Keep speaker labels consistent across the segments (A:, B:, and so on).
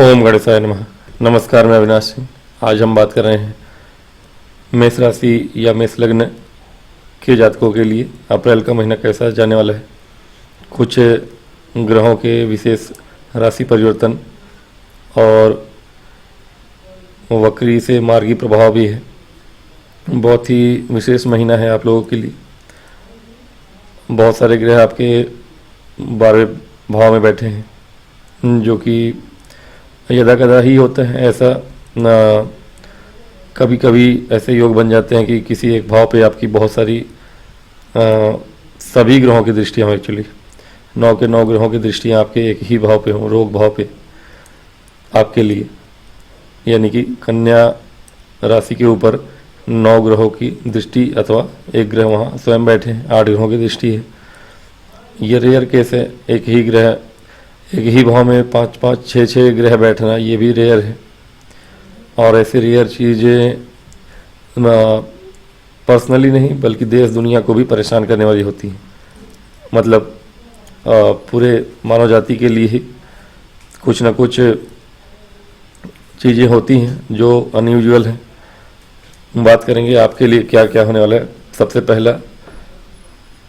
A: ओम गणेशाय नमः। नमस्कार, मैं अविनाश सिंह। आज हम बात कर रहे हैं मेष राशि या मेष लग्न के जातकों के लिए अप्रैल का महीना कैसा जाने वाला है। कुछ ग्रहों के विशेष राशि परिवर्तन और वक्री से मार्गी प्रभाव भी है। बहुत ही विशेष महीना है आप लोगों के लिए। बहुत सारे ग्रह आपके 12वें भाव में बैठे हैं, जो कि यदा कदा ही होता है ऐसा। कभी कभी ऐसे योग बन जाते हैं कि किसी एक भाव पे आपकी बहुत सारी सभी ग्रहों की दृष्टियाँ हों। एक्चुअली 9 के 9 ग्रहों की दृष्टियाँ आपके एक ही भाव पे हों, रोग भाव पे आपके लिए, यानी कि कन्या राशि के ऊपर 9 ग्रहों की दृष्टि अथवा एक ग्रह वहाँ स्वयं बैठे हैं, 8 ग्रहों की दृष्टि है। ये रेयर केस है। एक ही ग्रह एक ही भाव में 5-5, 6-6 ग्रह बैठना, ये भी रेयर है। और ऐसे रेयर चीज़ें पर्सनली नहीं बल्कि देश दुनिया को भी परेशान करने वाली होती हैं। मतलब पूरे मानव जाति के लिए ही कुछ ना कुछ चीज़ें होती हैं जो अनयूजुअल हैं। बात करेंगे आपके लिए क्या क्या होने वाला है। सबसे पहला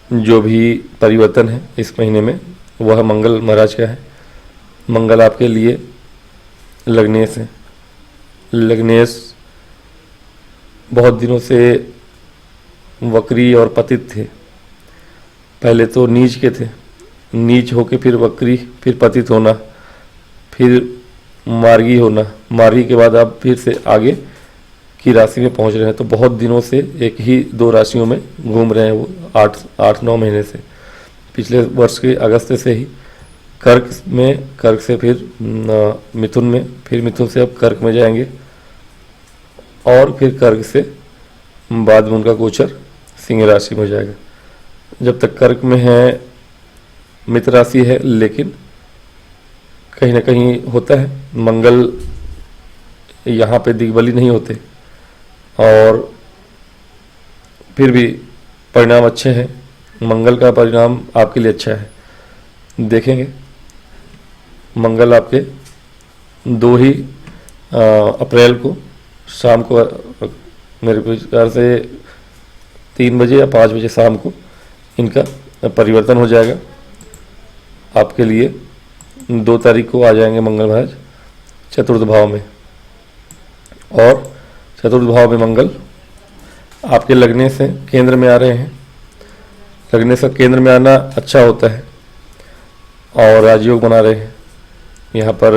A: जो भी परिवर्तन है इस महीने में वह मंगल महाराज का है। मंगल आपके लिए लग्नेश है। लग्नेश बहुत दिनों से वक्री और पतित थे। पहले तो नीच के थे, नीच होके फिर वक्री, फिर पतित होना, फिर मार्गी होना, मार्गी के बाद आप फिर से आगे की राशि में पहुंच रहे हैं। तो बहुत दिनों से एक ही 2 राशियों में घूम रहे हैं वो 8-9 महीने से। पिछले वर्ष के अगस्त से ही कर्क में, कर्क से फिर मिथुन में, फिर मिथुन से अब कर्क में जाएंगे और फिर कर्क से बाद में उनका गोचर सिंह राशि में हो जाएगा। जब तक कर्क में है, मित्र राशि है, लेकिन कहीं ना कहीं होता है मंगल यहाँ पे दिग्बली नहीं होते और फिर भी परिणाम अच्छे हैं। मंगल का परिणाम आपके लिए अच्छा है। देखेंगे मंगल आपके 2 ही अप्रैल को शाम को, मेरे विचार से 3 बजे या 5 बजे शाम को इनका परिवर्तन हो जाएगा। आपके लिए 2 तारीख को आ जाएंगे मंगल महाराज चतुर्थ भाव में। और चतुर्थ भाव में मंगल आपके लगने से केंद्र में आ रहे हैं। लगने से केंद्र में आना अच्छा होता है और राजयोग बना रहे हैं यहाँ पर।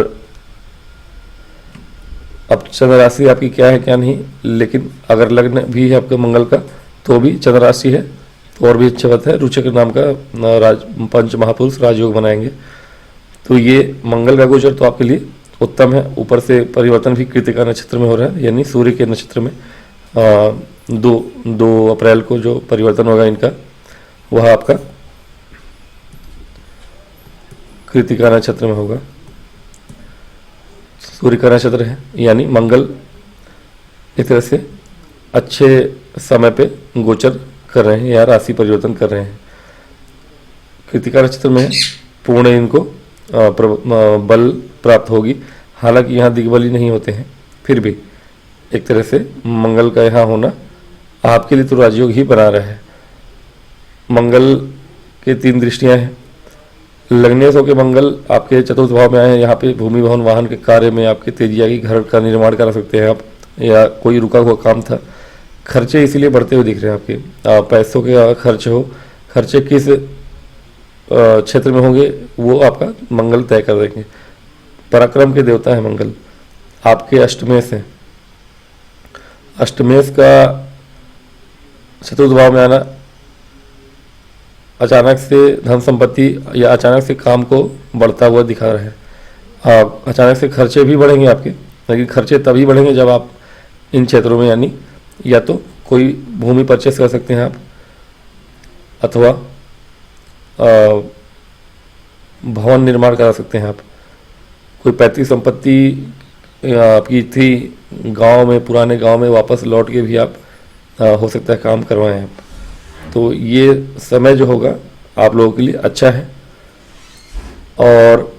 A: अब चंद्र राशि आपकी क्या है क्या नहीं, लेकिन अगर लग्न भी है आपके मंगल का तो भी चंद्र राशि है तो और भी अच्छा बात है। रुचक नाम का पंच महापुरुष राजयोग बनाएंगे। तो ये मंगल का गोचर तो आपके लिए उत्तम है। ऊपर से परिवर्तन भी कृतिका नक्षत्र में हो रहा है, यानी सूर्य के नक्षत्र में 2 अप्रैल को जो परिवर्तन होगा इनका, वह आपका कृतिका नक्षत्र में होगा। सूर्य का नक्षत्र है, यानी मंगल इस तरह से अच्छे समय पे गोचर कर रहे हैं या राशि परिवर्तन कर रहे हैं। कृतिका नक्षत्र में पूर्ण इनको बल प्राप्त होगी। हालांकि यहाँ दिग्बली नहीं होते हैं, फिर भी एक तरह से मंगल का यहाँ होना आपके लिए तो राजयोग ही बना रहा है। मंगल के 3 दृष्टियां हैं। लग्नेश होकर मंगल आपके चतुर्थ भाव में आए हैं। यहाँ पे भूमि भवन वाहन के कार्य में आपके तेजी आएगी। घर का निर्माण करा सकते हैं आप, या कोई रुका हुआ काम था। खर्चे इसीलिए बढ़ते हुए दिख रहे हैं आपके। पैसों के खर्च हो, खर्चे किस क्षेत्र में होंगे वो आपका मंगल तय कर देंगे। पराक्रम के देवता है मंगल। आपके अष्टमेश है। अष्टमेश का चतुर्थ भाव में आना अचानक से धन संपत्ति या अचानक से काम को बढ़ता हुआ दिखा रहा है। अचानक से खर्चे भी बढ़ेंगे आपके, लेकिन खर्चे तभी बढ़ेंगे जब आप इन क्षेत्रों में, यानी या तो कोई भूमि परचेस कर सकते हैं आप, अथवा भवन निर्माण करा सकते हैं आप। कोई पैतृक संपत्ति आपकी थी गांव में, पुराने गांव में, वापस लौट के भी आप हो सकता है काम करवाएं आप। तो ये समय जो होगा आप लोगों के लिए अच्छा है। और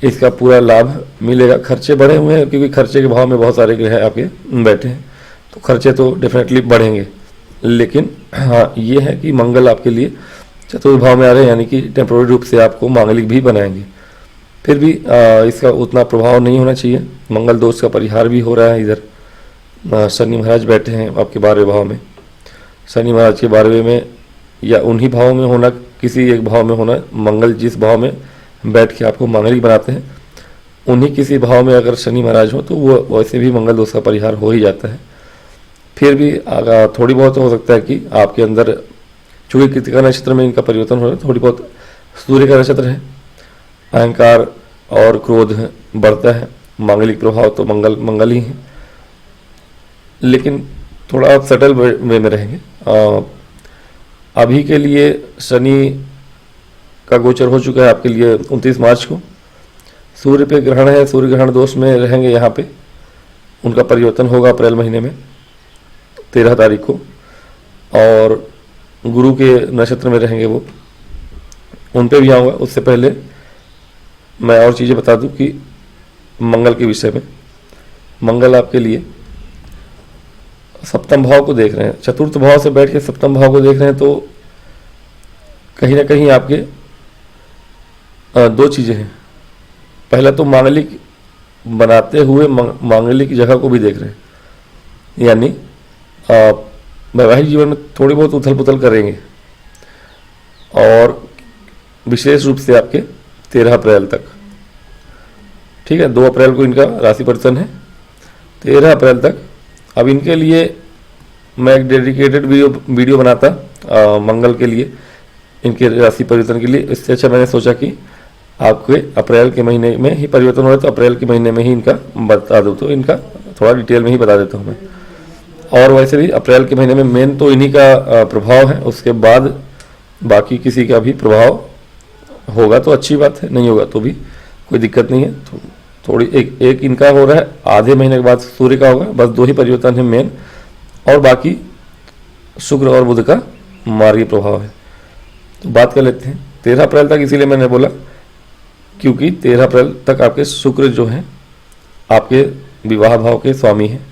A: इसका पूरा लाभ मिलेगा। खर्चे बढ़े हुए हैं क्योंकि खर्चे के भाव में बहुत सारे ग्रह आपके बैठे हैं, तो खर्चे तो डेफिनेटली बढ़ेंगे। लेकिन हाँ, ये है कि मंगल आपके लिए चतुर्थ भाव में आ रहे हैं, यानी कि टेम्पोररी रूप से आपको मांगलिक भी बनाएंगे। फिर भी इसका उतना प्रभाव नहीं होना चाहिए। मंगल दोष का परिहार भी हो रहा है। इधर शनि महाराज बैठे हैं आपके 12वें भाव में। शनि महाराज के 12वें में या उन्हीं भावों में होना, किसी एक भाव में होना, मंगल जिस भाव में बैठ के आपको मांगलिक बनाते हैं उन्हीं किसी भाव में अगर शनि महाराज हो तो वो वैसे भी मंगल दोष का परिहार हो ही जाता है। फिर भी थोड़ी बहुत हो सकता है कि आपके अंदर, चूंकि कृतिका नक्षत्र में इनका परिवर्तन हो रहा है, थोड़ी बहुत सूर्य का नक्षत्र है, अहंकार और क्रोध बढ़ता है। मांगलिक प्रभाव तो मंगल ही है, लेकिन थोड़ा आप सटल वे में रहेंगे। अभी के लिए शनि का गोचर हो चुका है आपके लिए 29 मार्च को। सूर्य पे ग्रहण है, सूर्य ग्रहण दोष में रहेंगे यहाँ पे। उनका परिवर्तन होगा अप्रैल महीने में 13 तारीख को, और गुरु के नक्षत्र में रहेंगे वो, उन पे भी आऊँगा। उससे पहले मैं और चीज़ें बता दूं कि मंगल के विषय में। मंगल आपके लिए सप्तम भाव को देख रहे हैं, चतुर्थ भाव से बैठ के सप्तम भाव को देख रहे हैं, तो कहीं ना कहीं आपके दो चीज़ें हैं। पहला तो मांगलिक बनाते हुए मांगलिक जगह को भी देख रहे हैं, यानी वैवाहिक जीवन में थोड़ी बहुत उथल पुथल करेंगे, और विशेष रूप से आपके 13 अप्रैल तक, ठीक है। 2 अप्रैल को इनका राशि परिवर्तन है, 13 अप्रैल तक। अब इनके लिए मैं एक डेडिकेटेड वीडियो बनाता मंगल के लिए, इनके राशि परिवर्तन के लिए। इससे अच्छा मैंने सोचा कि आपके अप्रैल के महीने में ही परिवर्तन हो रहा है, तो अप्रैल के महीने में ही इनका बता दूँ, तो इनका थोड़ा डिटेल में ही बता देता हूँ मैं। और वैसे भी अप्रैल के महीने में मेन तो इन्हीं का प्रभाव है, उसके बाद बाकी किसी का भी प्रभाव होगा तो अच्छी बात है, नहीं होगा तो भी कोई दिक्कत नहीं है। तो थोड़ी एक इनका हो रहा है, आधे महीने के बाद सूर्य का होगा। बस 2 ही परिवर्तन है मेन, और बाकी शुक्र और बुध का मार्गीय प्रभाव है। तो बात कर लेते हैं 13 अप्रैल तक, इसीलिए मैंने बोला क्योंकि 13 अप्रैल तक आपके शुक्र जो है आपके विवाह भाव के स्वामी हैं।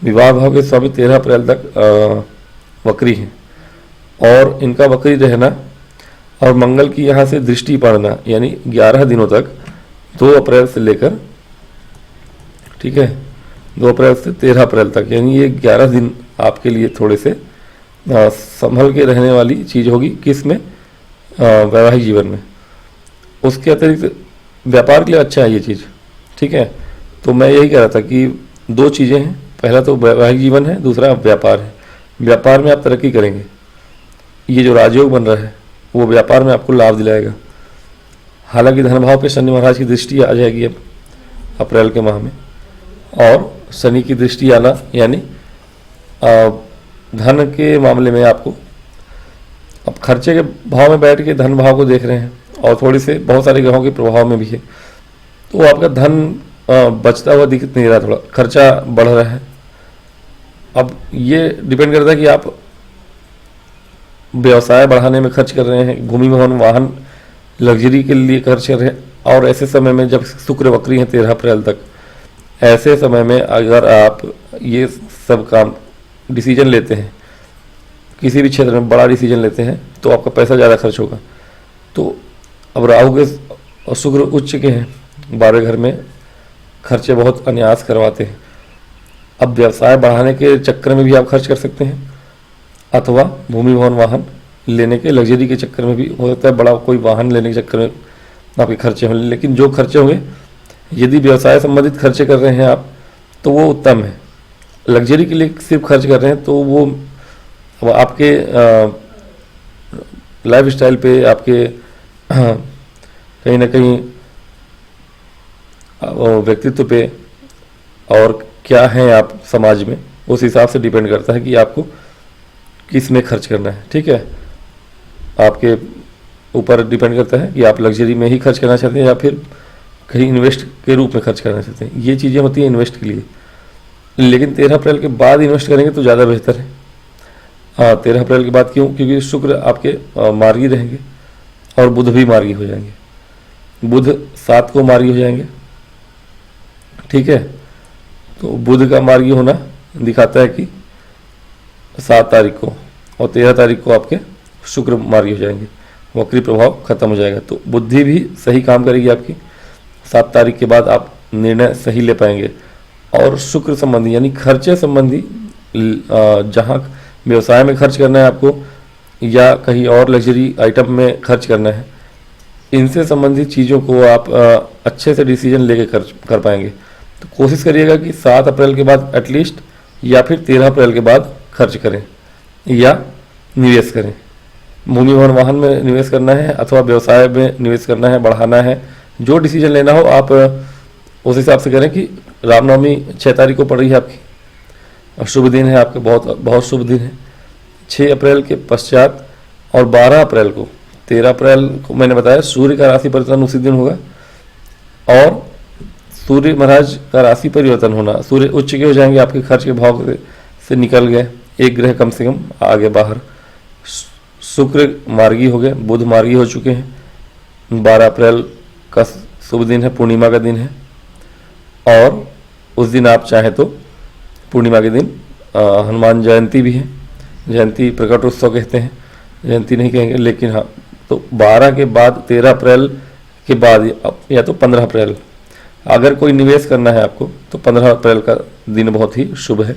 A: विवाह भाव के स्वामी 13 अप्रैल तक वक्री हैं, और इनका वक्री रहना और मंगल की यहाँ से दृष्टि पड़ना, यानी 11 दिनों तक, 2 अप्रैल से लेकर, ठीक है, 2 अप्रैल से 13 अप्रैल तक, यानी ये 11 दिन आपके लिए थोड़े से संभल के रहने वाली चीज़ होगी। किस में? वैवाहिक जीवन में। उसके अतिरिक्त व्यापार के लिए अच्छा है ये चीज़, ठीक है। तो मैं यही कह रहा था कि 2 चीज़ें हैं, पहला तो वैवाहिक जीवन है, दूसरा व्यापार है। व्यापार में आप तरक्की करेंगे। ये जो राजयोग बन रहा है वो व्यापार में आपको लाभ दिलाएगा। हालांकि धन भाव पे शनि महाराज की दृष्टि आ जाएगी अब अप्रैल के माह में, और शनि की दृष्टि आना यानी धन के मामले में आपको अब खर्चे के भाव में बैठ के धन भाव को देख रहे हैं, और थोड़ी से बहुत सारे ग्रहों के प्रभाव में भी है, तो आपका धन बचता हुआ दिख नहीं रहा, थोड़ा खर्चा बढ़ रहा है। अब ये डिपेंड करता है कि आप व्यवसाय बढ़ाने में खर्च कर रहे हैं, भूमि भवन वाहन लग्जरी के लिए खर्च कर रहे हैं, और ऐसे समय में जब शुक्र वक्री है 13 अप्रैल तक, ऐसे समय में अगर आप ये सब काम डिसीजन लेते हैं, किसी भी क्षेत्र में बड़ा डिसीजन लेते हैं, तो आपका पैसा ज़्यादा खर्च होगा। तो अब राहु के और शुक्र उच्च के हैं 12 घर में, खर्चे बहुत अन्यास करवाते हैं। अब व्यवसाय बढ़ाने के चक्कर में भी आप खर्च कर सकते हैं, अथवा भूमि भवन वाहन लेने के लग्जरी के चक्कर में भी हो सकता है, बड़ा कोई वाहन लेने के चक्कर में आपके खर्चे होंगे। लेकिन जो खर्चे होंगे, यदि व्यवसाय संबंधित खर्चे कर रहे हैं आप, तो वो उत्तम है। लग्जरी के लिए सिर्फ खर्च कर रहे हैं तो वो आपके लाइफ स्टाइल पे, आपके कहीं ना कहीं व्यक्तित्व पे, और क्या है आप समाज में, उस हिसाब से डिपेंड करता है कि आपको किस में खर्च करना है, ठीक है। आपके ऊपर डिपेंड करता है कि आप लग्जरी में ही खर्च करना चाहते हैं या फिर कहीं इन्वेस्ट के रूप में खर्च करना चाहते हैं। ये चीज़ें होती हैं इन्वेस्ट के लिए, लेकिन 13 अप्रैल के बाद इन्वेस्ट करेंगे तो ज़्यादा बेहतर है। 13 अप्रैल के बाद क्यों? क्योंकि शुक्र आपके मार्गी रहेंगे और बुध भी मार्गी हो जाएंगे। बुध 7 को मार्गी हो जाएंगे, ठीक है। तो बुध का मार्गी होना दिखाता है कि 7 तारीख को, और 13 तारीख को आपके शुक्र मार्गी हो जाएंगे, वक्री प्रभाव खत्म हो जाएगा। तो बुद्धि भी सही काम करेगी आपकी, 7 तारीख के बाद आप निर्णय सही ले पाएंगे। और शुक्र संबंधी यानी खर्चे संबंधी, जहाँ व्यवसाय में खर्च करना है आपको या कहीं और लग्जरी आइटम में खर्च करना है, इनसे संबंधित चीज़ों को आप अच्छे से डिसीजन लेके खर्च कर पाएंगे। तो कोशिश करिएगा कि 7 अप्रैल के बाद एटलीस्ट, या फिर 13 अप्रैल के बाद खर्च करें या निवेश करें। भूमि भवन वाहन में निवेश करना है अथवा व्यवसाय में निवेश करना है, बढ़ाना है, जो डिसीजन लेना हो आप उस हिसाब से करें। कि रामनवमी 6 तारीख को पड़ रही है आपकी, और शुभ दिन है आपका, बहुत बहुत शुभ दिन है। 6 अप्रैल के पश्चात और 12 अप्रैल को, 13 अप्रैल को मैंने बताया सूर्य का राशि परिवर्तन उसी दिन होगा, और सूर्य महाराज का राशि परिवर्तन होना, सूर्य उच्च के हो जाएंगे, आपके खर्च के भाव से निकल गए, एक ग्रह कम से कम आगे बाहर। शुक्र मार्गी हो गए, बुध मार्गी हो चुके हैं। 12 अप्रैल का शुभ दिन है, पूर्णिमा का दिन है, और उस दिन आप चाहें तो पूर्णिमा के दिन हनुमान जयंती भी है, जयंती प्रकट उत्सव कहते हैं, जयंती नहीं कहेंगे, लेकिन हाँ। तो 12 के बाद 13 अप्रैल के बाद या तो 15 अप्रैल, अगर कोई निवेश करना है आपको तो 15 अप्रैल का दिन बहुत ही शुभ है,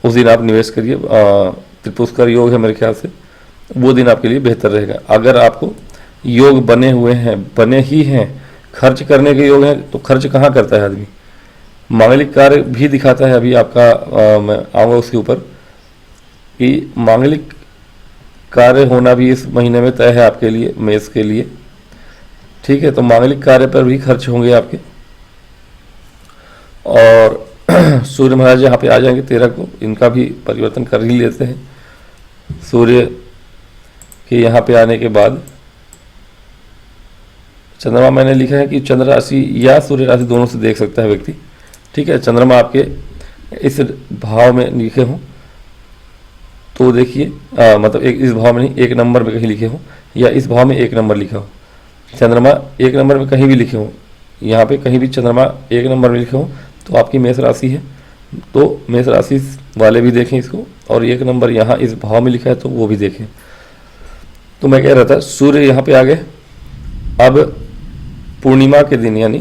A: उस दिन आप निवेश करिए। त्रिपुष्कर योग है मेरे ख्याल से, वो दिन आपके लिए बेहतर रहेगा। अगर आपको योग बने हुए हैं, बने ही हैं, खर्च करने के योग हैं, तो खर्च कहाँ करता है आदमी। मांगलिक कार्य भी दिखाता है अभी आपका, मैं आऊँगा उसके ऊपर, कि मांगलिक कार्य होना भी इस महीने में तय है आपके लिए, मेष के लिए, ठीक है। तो मांगलिक कार्य पर भी खर्च होंगे आपके। और सूर्य महाराज यहाँ पे आ जाएंगे 13 को, इनका भी परिवर्तन कर ही लेते हैं। सूर्य के यहाँ पे आने के बाद चंद्रमा, मैंने लिखा है कि चंद्र राशि या सूर्य राशि दोनों से देख सकता है व्यक्ति, ठीक है। चंद्रमा आपके इस भाव में लिखे हों तो देखिए, मतलब इस भाव में नहीं, 1 नंबर में कहीं लिखे हो, या इस भाव में 1 नंबर लिखा हो। चंद्रमा 1 नंबर में कहीं भी लिखे हो, यहाँ पे कहीं भी चंद्रमा 1 नंबर में लिखे हो तो आपकी मेष राशि है। तो मेष राशि वाले भी देखें इसको, और 1 नंबर यहाँ इस भाव में लिखा है तो वो भी देखें। तो मैं कह रहा था सूर्य यहाँ पे आ गए। अब पूर्णिमा के दिन, यानी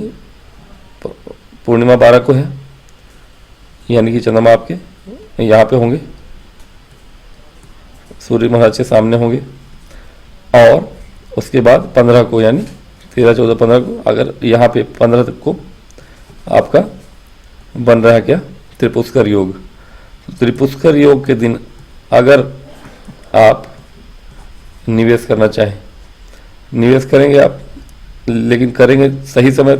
A: पूर्णिमा 12 को है, यानी कि चंद्रमा आपके यहाँ पे होंगे, सूर्य महाराज के सामने होंगे। और उसके बाद 15 को, यानी 13, 14, 15 को, अगर यहाँ पे 15 तक को आपका बन रहा है क्या, त्रिपुष्कर योग। तो त्रिपुष्कर योग के दिन अगर आप निवेश करना चाहें, निवेश करेंगे आप, लेकिन करेंगे सही समय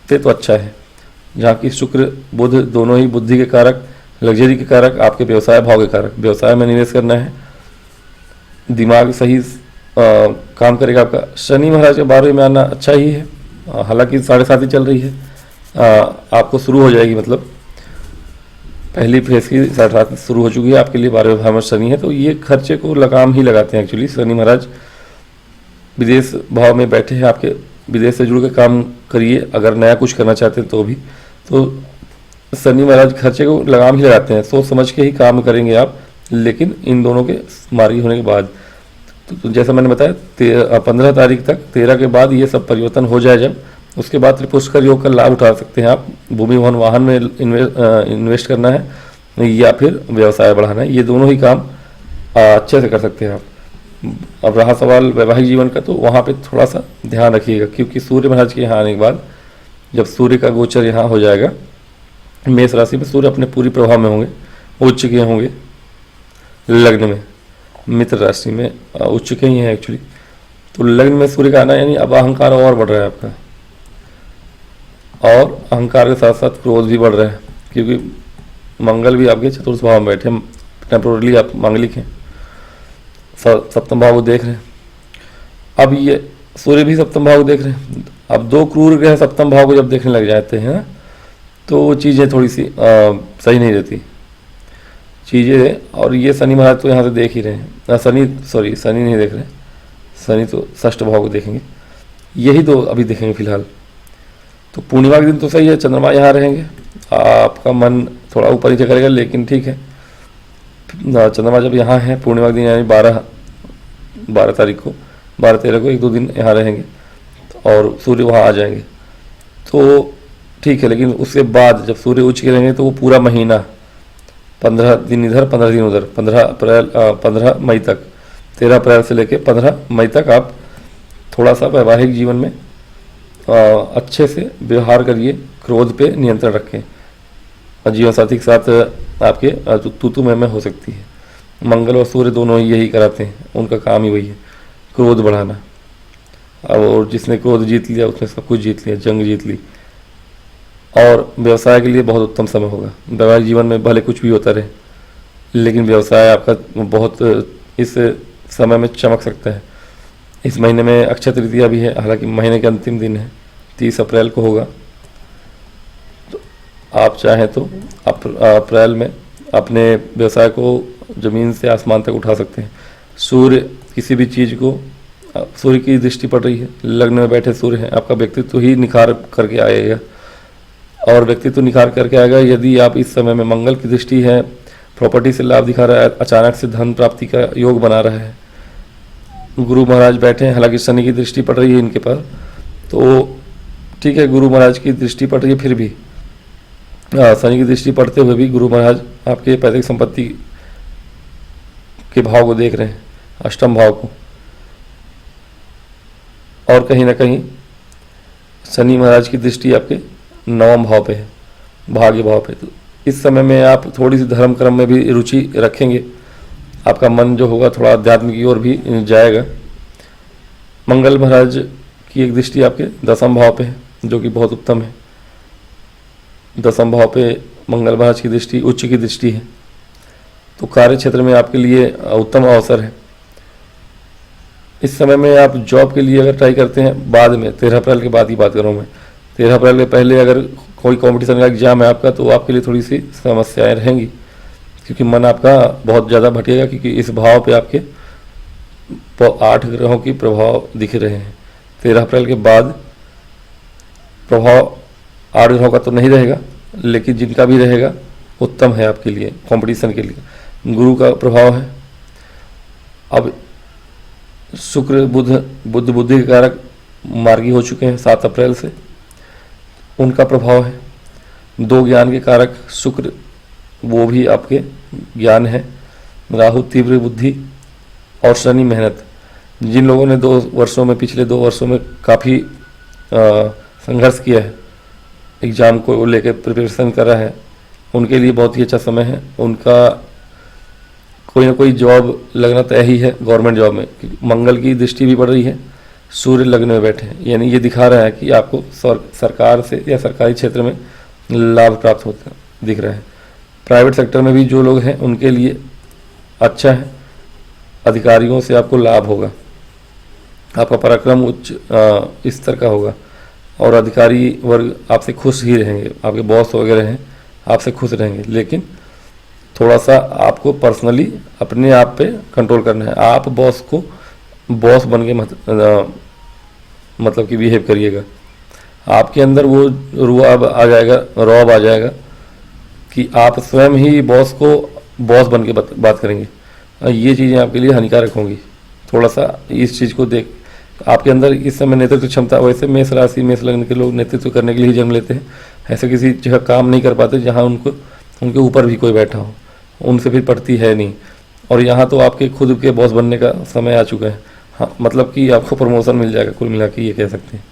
A: पे तो अच्छा है, जहाँ की शुक्र बुध दोनों ही बुद्धि के कारक, लग्जरी के कारक, आपके व्यवसाय भाव के कारक। व्यवसाय में निवेश करना है, दिमाग सही काम करेगा आपका। शनि महाराज के 12वें में आना अच्छा ही है, हालांकि 7.5 ही चल रही है, आपको शुरू हो जाएगी, मतलब पहली फेज की 7.5 शुरू हो चुकी है आपके लिए। 12वें भाव में शनि है, तो ये खर्चे को लगाम ही लगाते हैं एक्चुअली। शनि महाराज विदेश भाव में बैठे हैं आपके, विदेश से जुड़ के काम करिए अगर नया कुछ करना चाहते हैं तो भी। तो शनि महाराज खर्चे को लगाम ही लगाते हैं, सोच समझ के ही काम करेंगे आप, लेकिन इन दोनों के मार्गी होने के बाद। तो जैसा मैंने बताया 15 तारीख तक, 13 के बाद ये सब परिवर्तन हो जाए जब, उसके बाद त्रिपुष्कर योग का लाभ उठा सकते हैं आप। भूमि भवन वाहन में इन्वेस्ट करना है या फिर व्यवसाय बढ़ाना है, ये दोनों ही काम अच्छे से कर सकते हैं आप। अब रहा सवाल वैवाहिक जीवन का, तो वहाँ पे थोड़ा सा ध्यान रखिएगा, क्योंकि सूर्य महाराज के यहाँ आने के बाद जब सूर्य का गोचर यहाँ हो जाएगा मेष राशि में, सूर्य अपने पूरी प्रभाव में होंगे, उच्च के होंगे लग्न में, मित्र राशि में उच्च के ही हैं एक्चुअली। तो लग्न में सूर्य का आना, यानी अब अहंकार और बढ़ रहा है आपका, और अहंकार के साथ साथ क्रोध भी बढ़ रहा है, क्योंकि मंगल भी आपके चतुर्थ भाव में बैठे, टेम्पोरली आप मांगलिक हैं, सप्तम भाव को देख रहे हैं। अब ये सूर्य भी सप्तम भाव को देख रहे हैं। अब 2 क्रूर ग्रह सप्तम भाव को जब देखने लग जाते हैं ना, तो वो चीज़ें थोड़ी सी सही नहीं रहती चीज़ें। और ये शनि महाराज तो यहाँ से देख ही रहे हैं, शनि नहीं देख रहे, शनि तो षष्ठ भाव को देखेंगे, यही दो अभी देखेंगे फिलहाल। तो पूर्णिमा के दिन तो सही है, चंद्रमा यहाँ रहेंगे, आपका मन थोड़ा ऊपर नीचे करेगा, लेकिन ठीक है। चंद्रमा जब यहाँ है पूर्णिमा के दिन, यानी 12 तारीख को, 12-13 को 1-2 दिन यहाँ रहेंगे और सूर्य वहाँ आ जाएंगे, तो ठीक है। लेकिन उसके बाद जब सूर्य उच्च के रहेंगे तो वो पूरा महीना 15 दिन इधर 15 दिन उधर, 15 मई तक, 13 अप्रैल से लेकर 15 मई तक आप थोड़ा सा वैवाहिक जीवन में अच्छे से व्यवहार करिए, क्रोध पे नियंत्रण रखें, और जीवन साथी के साथ आपके तू मैं हो सकती है। मंगल और सूर्य दोनों ही यही कराते हैं, उनका काम ही वही है, क्रोध बढ़ाना। और जिसने क्रोध जीत लिया उसने सब कुछ जीत लिया, जंग जीत ली। और व्यवसाय के लिए बहुत उत्तम समय होगा। वैवाहिक जीवन में भले कुछ भी होता रहे, लेकिन व्यवसाय आपका बहुत इस समय में चमक सकता है। इस महीने में अक्षय तृतीया भी है, हालांकि महीने के अंतिम दिन है, 30 अप्रैल को होगा। तो आप चाहें तो अप्रैल में अपने व्यवसाय को ज़मीन से आसमान तक उठा सकते हैं। सूर्य किसी भी चीज़ को, सूर्य की दृष्टि पड़ रही है, लग्न में बैठे सूर्य हैं, आपका व्यक्तित्व ही निखार करके आएगा, और व्यक्तित्व निखार करके आएगा यदि आप इस समय में, मंगल की दृष्टि है, प्रॉपर्टी से लाभ दिखा रहा है, अचानक से धन प्राप्ति का योग बना रहा है। गुरु महाराज बैठे हैं, हालांकि शनि की दृष्टि पड़ रही है इनके पर, तो ठीक है, गुरु महाराज की दृष्टि पड़ रही है, फिर भी शनि की दृष्टि पड़ते हुए भी गुरु महाराज आपके पैतृक संपत्ति के भाव को देख रहे हैं, अष्टम भाव को, और कहीं ना कहीं शनि महाराज की दृष्टि आपके 9वें भाव पे है, भाग्य भाव पे। तो इस समय में आप थोड़ी सी धर्म कर्म में भी रुचि रखेंगे, आपका मन जो होगा थोड़ा अध्यात्म की ओर भी जाएगा। मंगल महाराज की एक दृष्टि आपके 10वें भाव पे है, जो कि बहुत उत्तम है। 10वें भाव पे मंगल महाराज की दृष्टि उच्च की दृष्टि है, तो कार्य क्षेत्र में आपके लिए उत्तम अवसर है। इस समय में आप जॉब के लिए अगर ट्राई करते हैं, बाद में 13 अप्रैल के बाद की बात कर रहा हूँ मैं, 13 अप्रैल के पहले अगर कोई कंपटीशन का एग्जाम है आपका, तो आपके लिए थोड़ी सी समस्याएं रहेंगी, क्योंकि मन आपका बहुत ज़्यादा भटकेगा, क्योंकि इस भाव पे आपके 8 ग्रहों की प्रभाव दिख रहे हैं। 13 अप्रैल के बाद प्रभाव 8 ग्रहों का तो नहीं रहेगा, लेकिन जिनका भी रहेगा उत्तम है आपके लिए, कंपटीशन के लिए। गुरु का प्रभाव है। अब शुक्र बुध बुद्धि के कारक मार्गी हो चुके हैं 7 अप्रैल से, उनका प्रभाव है। 2 ज्ञान के कारक शुक्र, वो भी आपके ज्ञान है। राहु तीव्र बुद्धि, और शनि मेहनत। जिन लोगों ने 2 वर्षों में, पिछले 2 वर्षों में काफ़ी संघर्ष किया है, एग्ज़ाम को लेकर प्रिपरेशन कर रहा है, उनके लिए बहुत ही अच्छा समय है। उनका कोई ना कोई जॉब लगना तय ही है गवर्नमेंट जॉब में, क्योंकि मंगल की दृष्टि भी पड़ रही है, सूर्य लग्न में बैठे हैं, यानी ये दिखा रहा है कि आपको सरकार से या सरकारी क्षेत्र में लाभ प्राप्त होता दिख रहा है। प्राइवेट सेक्टर में भी जो लोग हैं उनके लिए अच्छा है, अधिकारियों से आपको लाभ होगा, आपका पराक्रम उच्च स्तर का होगा, और अधिकारी वर्ग आपसे खुश ही रहेंगे, आपके बॉस वगैरह हैं आपसे खुश रहेंगे। लेकिन थोड़ा सा आपको पर्सनली अपने आप पे कंट्रोल करना है। आप बॉस को बॉस बन के मतलब कि बिहेव करिएगा। आपके अंदर वो रुआब आ जाएगा, रौब आ जाएगा कि आप स्वयं ही बॉस को बॉस बन के बात करेंगे। ये चीज़ें आपके लिए हानिकारक होंगी। थोड़ा सा इस चीज़ को देख, आपके अंदर इस समय नेतृत्व क्षमता, वैसे मेष राशि मेष लग्न के लोग नेतृत्व करने के लिए ही जन्म लेते हैं, ऐसे किसी जगह काम नहीं कर पाते जहाँ उनके ऊपर भी कोई बैठा हो, उनसे फिर पड़ती है नहीं। और यहाँ तो आपके खुद के बॉस बनने का समय आ चुका है। हाँ, मतलब कि आपको प्रमोशन मिल जाएगा, कुल मिला के ये कह सकते हैं।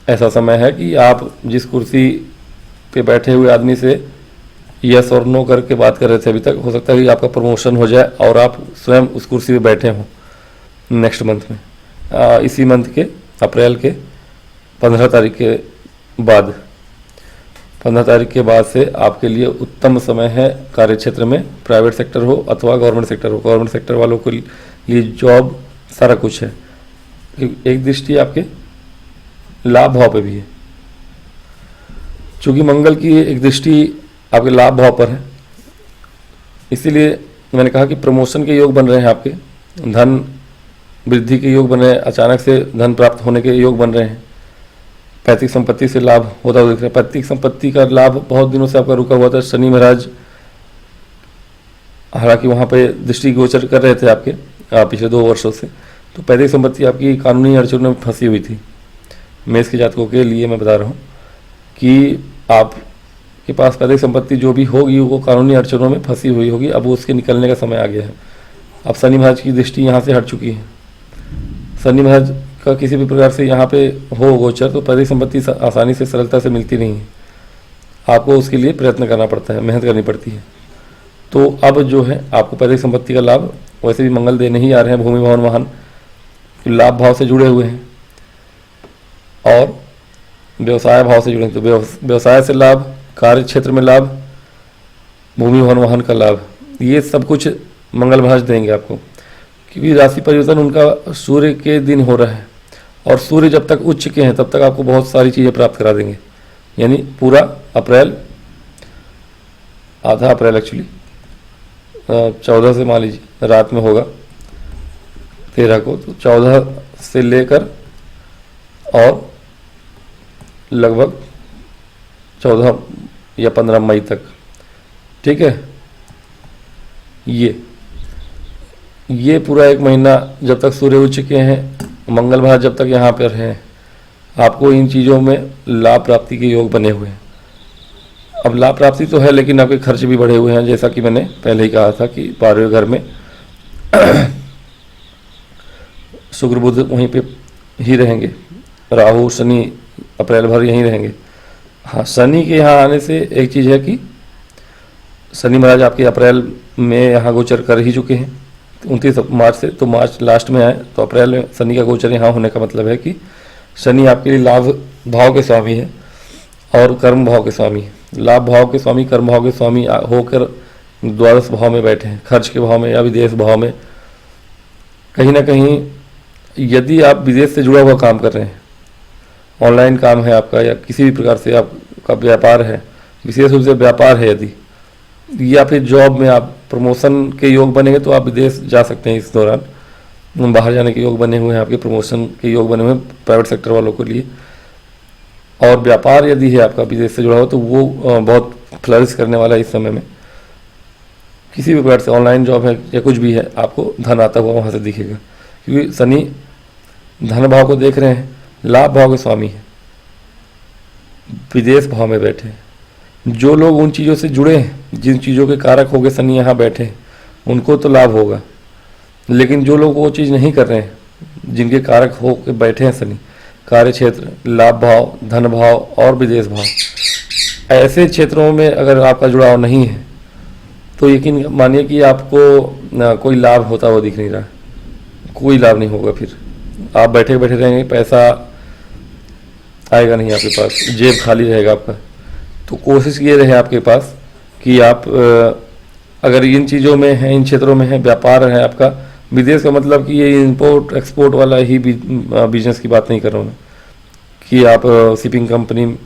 A: ऐसा समय है कि आप जिस कुर्सी पे बैठे हुए आदमी से यस और नो करके बात कर रहे थे अभी तक, हो सकता है कि आपका प्रमोशन हो जाए और आप स्वयं उस कुर्सी पे बैठे हों नेक्स्ट मंथ में, इसी मंथ के अप्रैल के 15 तारीख के बाद। 15 तारीख के बाद से आपके लिए उत्तम समय है कार्य क्षेत्र में, प्राइवेट सेक्टर हो अथवा गवर्नमेंट सेक्टर हो। गवर्नमेंट सेक्टर वालों के लिए जॉब सारा कुछ है। एक दृष्टि आपके लाभ भाव पे भी है, चूंकि मंगल की एक दृष्टि आपके लाभ भाव पर है, इसीलिए मैंने कहा कि प्रमोशन के योग बन रहे हैं आपके। धन वृद्धि के योग बन रहे हैं, अचानक से धन प्राप्त होने के योग बन रहे हैं, पैतृक संपत्ति से लाभ होता हुआ दिख रहा है। पैतृक संपत्ति का लाभ बहुत दिनों से आपका रुका हुआ था। शनि महाराज हालांकि वहाँ पे दृष्टि गोचर कर रहे थे आपके पिछले 2 वर्षों से, तो पैतृक संपत्ति आपकी कानूनी अड़चनों में फंसी हुई थी। मेष के जातकों के लिए मैं बता रहा हूँ कि आपके पास पैतृक संपत्ति जो भी होगी वो कानूनी अड़चनों में फंसी हुई होगी। अब उसके निकलने का समय आ गया है। अब शनि महाराज की दृष्टि यहाँ से हट चुकी है। शनि महाराज का किसी भी प्रकार से यहाँ पे हो गोचर तो पैतृक संपत्ति आसानी से सरलता से मिलती नहीं है। आपको उसके लिए प्रयत्न करना पड़ता है, मेहनत करनी पड़ती है। तो अब जो है आपको पैतृक संपत्ति का लाभ वैसे भी मंगल देने ही आ रहे हैं। भूमि भवन वाहन लाभ भाव से जुड़े हुए हैं और व्यवसाय भाव से जुड़े हैं, तो व्यवसाय से लाभ, कार्य क्षेत्र में लाभ, भूमि भवन वाहन का लाभ, ये सब कुछ मंगल महाराज देंगे आपको। क्योंकि राशि परिवर्तन उनका सूर्य के दिन हो रहा है और सूर्य जब तक उच्च के हैं तब तक आपको बहुत सारी चीज़ें प्राप्त करा देंगे। यानी पूरा अप्रैल, आधा अप्रैल एक्चुअली 14 से मान लीजिए रात में होगा 13 को, तो 14 से लेकर और लगभग 14 या 15 मई तक, ठीक है। ये पूरा 1 महीना जब तक सूर्य उच्च के हैं, मंगल महाराज जब तक यहाँ पर हैं, आपको इन चीज़ों में लाभ प्राप्ति के योग बने हुए हैं। अब लाभ प्राप्ति तो है लेकिन आपके खर्च भी बढ़े हुए हैं, जैसा कि मैंने पहले ही कहा था कि 12वें घर में शुक्र बुध वहीं पे ही रहेंगे, राहु शनि अप्रैल भर यहीं रहेंगे। हाँ, शनि के यहाँ आने से एक चीज़ है कि शनि महाराज आपके अप्रैल में यहाँ गोचर कर ही चुके हैं 29 मार्च से, तो मार्च लास्ट में आए, तो अप्रैल में शनि का गोचर यहाँ होने का मतलब है कि शनि आपके लिए लाभ भाव के स्वामी है और कर्म भाव के स्वामी है। लाभ भाव के स्वामी, कर्म भाव के स्वामी होकर द्वादश भाव में बैठे हैं, खर्च के भाव में या विदेश भाव में। कहीं ना कहीं यदि आप विदेश से जुड़ा हुआ काम कर रहे हैं, ऑनलाइन काम है आपका या किसी भी प्रकार से आपका व्यापार है, विशेष रूप से व्यापार है यदि, या फिर जॉब में आप प्रमोशन के योग बनेंगे तो आप विदेश जा सकते हैं। इस दौरान बाहर जाने के योग बने हुए हैं, आपके प्रमोशन के योग बने हुए हैं प्राइवेट सेक्टर वालों के लिए। और व्यापार यदि है आपका विदेश से जुड़ा हो तो वो बहुत फ्लरिश करने वाला है इस समय में। किसी भी प्रकार से ऑनलाइन जॉब है या कुछ भी है, आपको धन आता हुआ वहाँ से दिखेगा, क्योंकि शनि धन भाव को देख रहे हैं, लाभ भाव के स्वामी है, विदेश भाव में बैठे हैं। जो लोग उन चीज़ों से जुड़े हैं, जिन चीज़ों के कारक हो गए शनि यहाँ बैठे, उनको तो लाभ होगा। लेकिन जो लोग वो चीज़ नहीं कर रहे हैं, जिनके कारक हो के बैठे हैं शनि, कार्य क्षेत्र, लाभ भाव, धन भाव और विदेश भाव, ऐसे क्षेत्रों में अगर आपका जुड़ाव नहीं है तो यकीन मानिए कि आपको कोई लाभ होता हुआ दिख नहीं रहा, कोई लाभ नहीं होगा। फिर आप बैठे बैठे रहेंगे, पैसा आएगा नहीं आपके पास, जेब खाली रहेगा आपका। तो कोशिश ये रहे आपके पास कि आप अगर इन चीज़ों में हैं, इन क्षेत्रों में हैं, व्यापार है आपका, विदेश का मतलब कि ये इंपोर्ट एक्सपोर्ट वाला ही बिजनेस की बात नहीं कर रहा हूँ मैं, कि आप शिपिंग कंपनी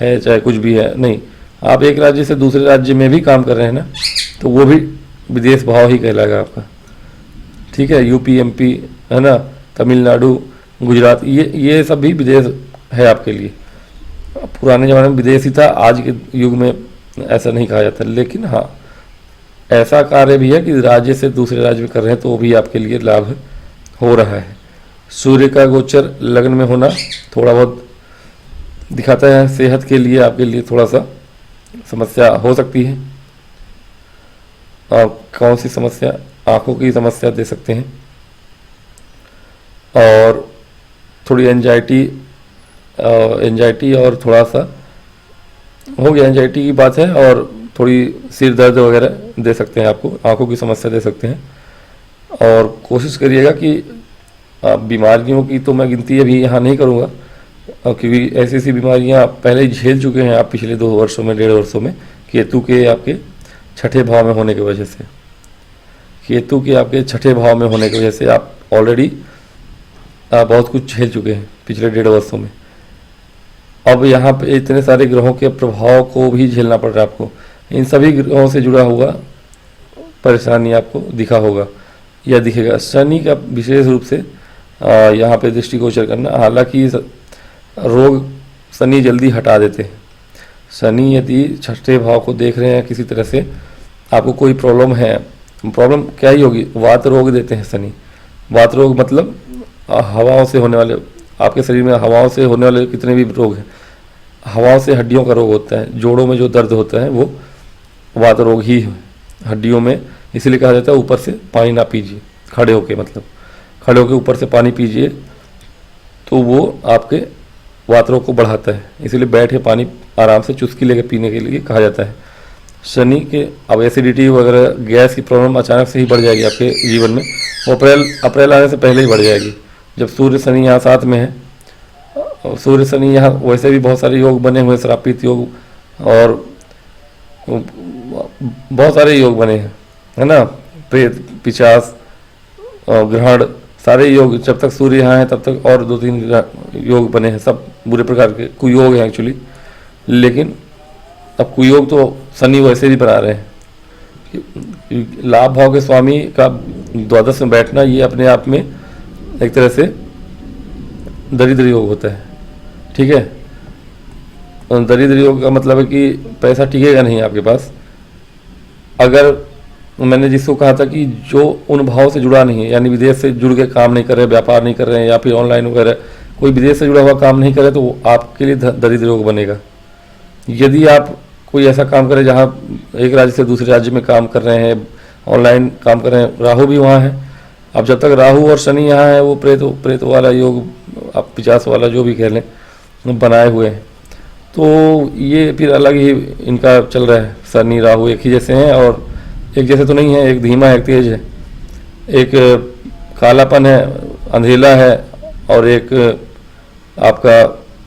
A: है चाहे कुछ भी है, नहीं। आप एक राज्य से दूसरे राज्य में भी काम कर रहे हैं ना, तो वो भी विदेश भाव ही कहलाएगा आपका, ठीक है। यूपी एमपी है ना, तमिलनाडु, गुजरात, ये सब भी विदेश है आपके लिए। पुराने ज़माने में विदेश ही था, आज के युग में ऐसा नहीं कहा जाता। लेकिन हाँ, ऐसा कार्य भी है कि राज्य से दूसरे राज्य में कर रहे हैं तो वो भी आपके लिए लाभ हो रहा है। सूर्य का गोचर लग्न में होना थोड़ा बहुत दिखाता है सेहत के लिए, आपके लिए थोड़ा सा समस्या हो सकती है। और कौन सी समस्या? आंखों की समस्या दे सकते हैं और थोड़ी एंजाइटी और थोड़ा सा हो गया, एंजाइटी की बात है, और थोड़ी सिर दर्द वगैरह दे सकते हैं आपको, आंखों की समस्या दे सकते हैं। और कोशिश करिएगा कि बीमारियों की तो मैं गिनती अभी यहाँ नहीं करूँगा, क्योंकि ऐसी ऐसी बीमारियाँ पहले ही झेल चुके हैं आप पिछले 2 वर्षों में, 1.5 वर्षों में, केतु के आपके छठे भाव में होने की वजह से। केतु के आपके छठे भाव में होने की वजह से आप ऑलरेडी बहुत कुछ झेल चुके हैं पिछले 1.5 वर्षों में। अब यहाँ पे इतने सारे ग्रहों के प्रभाव को भी झेलना पड़ रहा है आपको। इन सभी ग्रहों से जुड़ा हुआ परेशानी आपको दिखा होगा या दिखेगा। शनि का विशेष रूप से यहाँ पे दृष्टि गोचर करना। हालांकि रोग शनि जल्दी हटा देते हैं। शनि यदि छठे भाव को देख रहे हैं, किसी तरह से आपको कोई प्रॉब्लम है, प्रॉब्लम क्या ही होगी, वात रोग देते हैं शनि। वात रोग मतलब हवाओं से होने वाले, आपके शरीर में हवाओं से होने वाले कितने भी रोग हैं, हवाओं से हड्डियों का रोग होता है, जोड़ों में जो दर्द होता है वो वात रोग ही है हड्डियों में। इसीलिए कहा जाता है ऊपर से पानी ना पीजिए, खड़े होके, मतलब खड़े होके ऊपर से पानी पीजिए तो वो आपके वात रोग को बढ़ाता है। इसीलिए बैठ के पानी आराम से चुस्की लेके पीने के लिए कहा जाता है। शनि के अब एसिडिटी वगैरह गैस की प्रॉब्लम अचानक से ही बढ़ जाएगी आपके जीवन में, अप्रैल आने से पहले ही बढ़ जाएगी। जब सूर्य शनि यहाँ साथ में है, सूर्य शनि यहाँ वैसे भी बहुत सारे योग बने हुए, श्रापित योग और बहुत सारे योग बने हैं, है ना, प्रेत, पिशाच, ग्रहण, सारे योग। जब तक सूर्य यहाँ है तब तक और 2-3 योग बने हैं, सब बुरे प्रकार के कुयोग हैं एक्चुअली। लेकिन अब कुयोग तो शनि वैसे भी बना रहे हैं। लाभ भाव के स्वामी का द्वादश में बैठना ये अपने आप में एक तरह से दरिद्र योग होता है, ठीक है। दरिद्र योग का मतलब है कि पैसा टिकेगा नहीं आपके पास। अगर मैंने जिसको कहा था कि जो उन भाव से जुड़ा नहीं है, यानी विदेश से जुड़ के काम नहीं कर रहे, व्यापार नहीं कर रहे हैं, या फिर ऑनलाइन वगैरह कोई विदेश से जुड़ा हुआ काम नहीं करे, तो वो आपके लिए दरिद्र योग बनेगा। यदि आप कोई ऐसा काम करें जहाँ एक राज्य से दूसरे राज्य में काम कर रहे हैं, ऑनलाइन काम कर रहे हैं, राहु भी वहाँ है। अब जब तक राहु और शनि यहाँ है, वो प्रेत वाला योग, आप पिशाच वाला जो भी कह लें, बनाए हुए हैं। तो ये फिर अलग ही इनका चल रहा है। शनि राहु एक ही जैसे हैं, और एक जैसे तो नहीं है, एक धीमा है, एक तेज है, एक कालापन है, अंधेला है, और एक आपका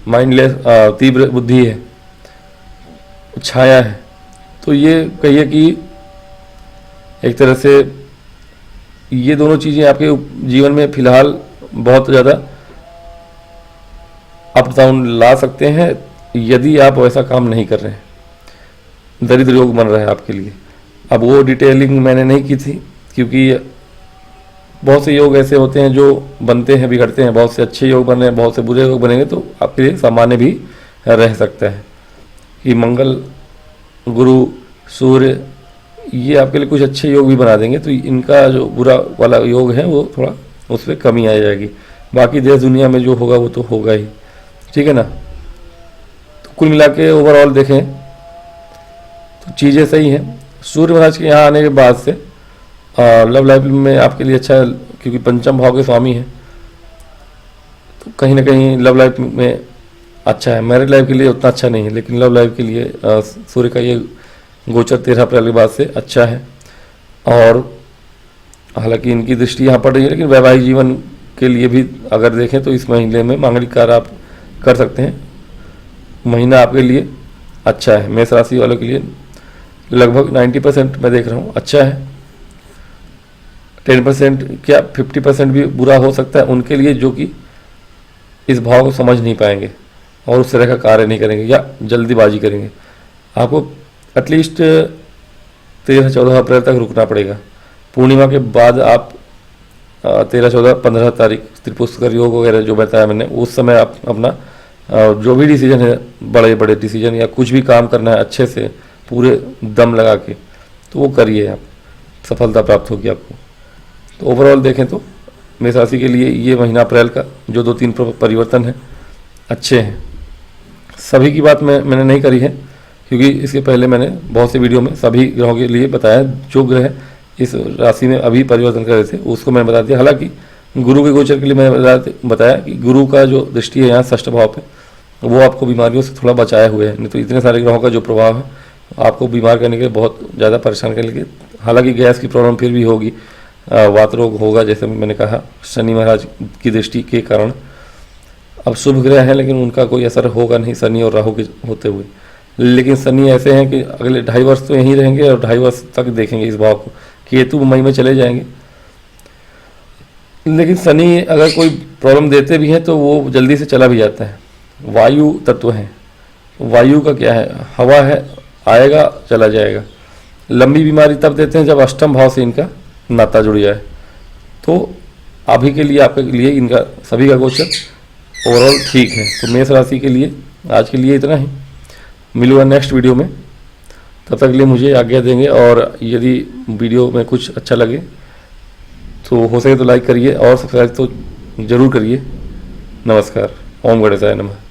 A: माइंडलेस तीव्र बुद्धि है, छाया है। तो ये कहिए कि एक तरह से ये दोनों चीज़ें आपके जीवन में फिलहाल बहुत ज़्यादा अप डाउन ला सकते हैं यदि आप वैसा काम नहीं कर रहे हैं। दरिद्र योग बन रहा है आपके लिए। अब वो डिटेलिंग मैंने नहीं की थी, क्योंकि बहुत से योग ऐसे होते हैं जो बनते हैं बिगड़ते हैं, बहुत से अच्छे योग बन रहे हैं, बहुत से बुरे योग बनेंगे, तो आपके लिए सामान्य भी रह सकता है कि मंगल, गुरु, सूर्य, ये आपके लिए कुछ अच्छे योग भी बना देंगे। तो इनका जो बुरा वाला योग है वो थोड़ा उस पर कमी आ जाएगी। बाकी देश दुनिया में जो होगा वो तो होगा ही, ठीक है ना। तो कुल मिला के ओवरऑल देखें तो चीज़ें सही हैं। सूर्य महाराज के यहाँ आने के बाद से लव लाइफ में आपके लिए अच्छा है, क्योंकि पंचम भाव के स्वामी हैं, तो कहीं ना कहीं लव लाइफ में अच्छा है। मैरिड लाइफ के लिए उतना अच्छा नहीं है, लेकिन लव लाइफ के लिए सूर्य का ये गोचर 13 अप्रैल के बाद से अच्छा है। और हालांकि इनकी दृष्टि यहाँ पड़ रही है, लेकिन वैवाहिक जीवन के लिए भी अगर देखें तो इस महीने में मांगलिक कार्य आप कर सकते हैं। महीना आपके लिए अच्छा है। मेष राशि वालों के लिए लगभग 90% मैं देख रहा हूँ अच्छा है। 10% क्या 50% भी बुरा हो सकता है उनके लिए, जो कि इस भाव को समझ नहीं पाएंगे और उस तरह का कार्य नहीं करेंगे या जल्दीबाजी करेंगे। आपको एटलीस्ट 13-14 अप्रैल तक रुकना पड़ेगा। पूर्णिमा के बाद आप 13-14-15 तारीख त्रिपुष्कर योग वगैरह जो बताया मैंने, उस समय आप अपना जो भी डिसीजन है, बड़े बड़े डिसीजन या कुछ भी काम करना है अच्छे से पूरे दम लगा के, तो वो करिए, आप सफलता प्राप्त होगी आपको। तो ओवरऑल देखें तो मेष राशि के लिए ये महीना अप्रैल का जो 2-3 परिवर्तन है अच्छे हैं। सभी की बात मैंने नहीं करी है, क्योंकि इसके पहले मैंने बहुत से वीडियो में सभी ग्रहों के लिए बताया। जो ग्रह इस राशि में अभी परिवर्तन कर रहे थे उसको मैंने बता दिया। हालांकि गुरु के गोचर के लिए मैंने बताया कि गुरु का जो दृष्टि है यहाँ षष्ठ भाव पे, वो आपको बीमारियों से थोड़ा बचाए हुए है। नहीं तो इतने सारे ग्रहों का जो प्रभाव है आपको बीमार करने के लिए, बहुत ज़्यादा परेशान करने के लिए। हालांकि गैस की प्रॉब्लम फिर भी होगी, वात रोग होगा, जैसे मैंने कहा शनि महाराज की दृष्टि के कारण। अब शुभ ग्रह हैं लेकिन उनका कोई असर होगा नहीं शनि और राहु के होते हुए। लेकिन शनि ऐसे हैं कि अगले 2.5 वर्ष तो यहीं रहेंगे और 2.5 वर्ष तक देखेंगे इस भाव को। केतु मई में चले जाएंगे, लेकिन शनि अगर कोई प्रॉब्लम देते भी हैं तो वो जल्दी से चला भी जाता है। वायु तत्व है, वायु का क्या है, हवा है, आएगा चला जाएगा। लंबी बीमारी तब देते हैं जब अष्टम भाव से इनका नाता जुड़ जाए। तो अभी के लिए आपके लिए इनका सभी का गोचर ओवरऑल ठीक है। तो मेष राशि के लिए आज के लिए इतना ही, मिलूंगा नेक्स्ट वीडियो में। तब तक के लिए मुझे आज्ञा देंगे, और यदि वीडियो में कुछ अच्छा लगे तो हो सके तो लाइक करिए और सब्सक्राइब तो ज़रूर करिए। नमस्कार। ओम गणेशाय नमः।